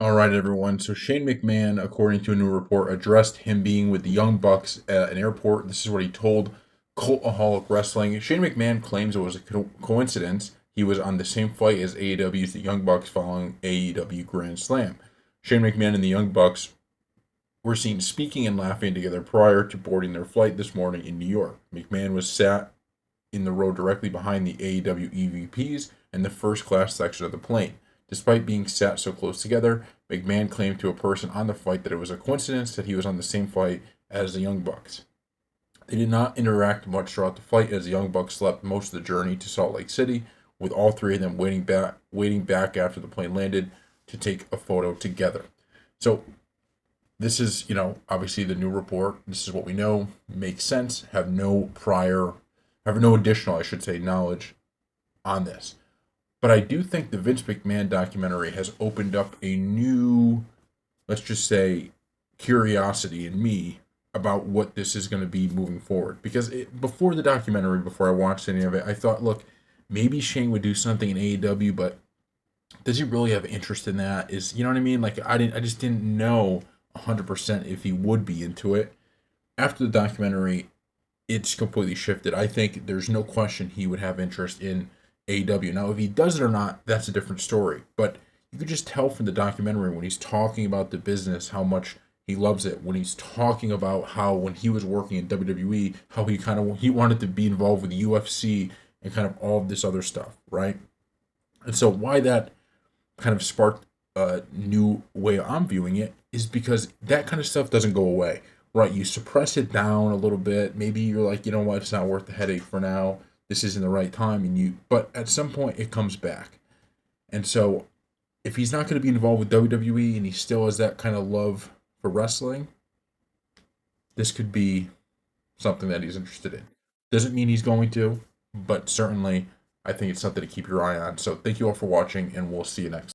All right, everyone. So Shane McMahon, according to a new report, addressed him being with the Young Bucks at an airport. This is what he told Cultaholic Wrestling. Shane McMahon claims it was a coincidence. He was on the same flight as AEW's The Young Bucks following AEW Grand Slam. Shane McMahon and the Young Bucks were seen speaking and laughing together prior to boarding their flight this morning in New York. McMahon was sat in the row directly behind the AEW EVPs in the first class section of the plane. Despite being sat so close together, McMahon claimed to a person on the flight that it was a coincidence that he was on the same flight as the Young Bucks. They did not interact much throughout the flight as the Young Bucks slept most of the journey to Salt Lake City, with all three of them waiting back after the plane landed to take a photo together. So this is, obviously the new report. This is what we know. Makes sense. Have no additional, I should say, knowledge on this. But I do think the Vince McMahon documentary has opened up a new, let's just say, curiosity in me about what this is going to be moving forward. Because before the documentary, before I watched any of it, I thought, look, maybe Shane would do something in AEW, but does he really have interest in that? Is, you know what I mean? Like I just didn't know 100% if he would be into it. After the documentary, it's completely shifted. I think there's no question he would have interest in AEW. Now, if he does it or not, that's a different story. But you could just tell from the documentary when he's talking about the business how much he loves it. When he's talking about how when he was working in WWE, how he wanted to be involved with UFC and kind of all of this other stuff, right? And so why that kind of sparked a new way I'm viewing it is because that kind of stuff doesn't go away, right? You suppress it down a little bit. Maybe you're like, you know what, it's not worth the headache for now. This isn't the right time, but at some point it comes back. And so if he's not going to be involved with WWE and he still has that kind of love for wrestling, this could be something that he's interested in. Doesn't mean he's going to, but certainly I think it's something to keep your eye on. So thank you all for watching, and we'll see you next.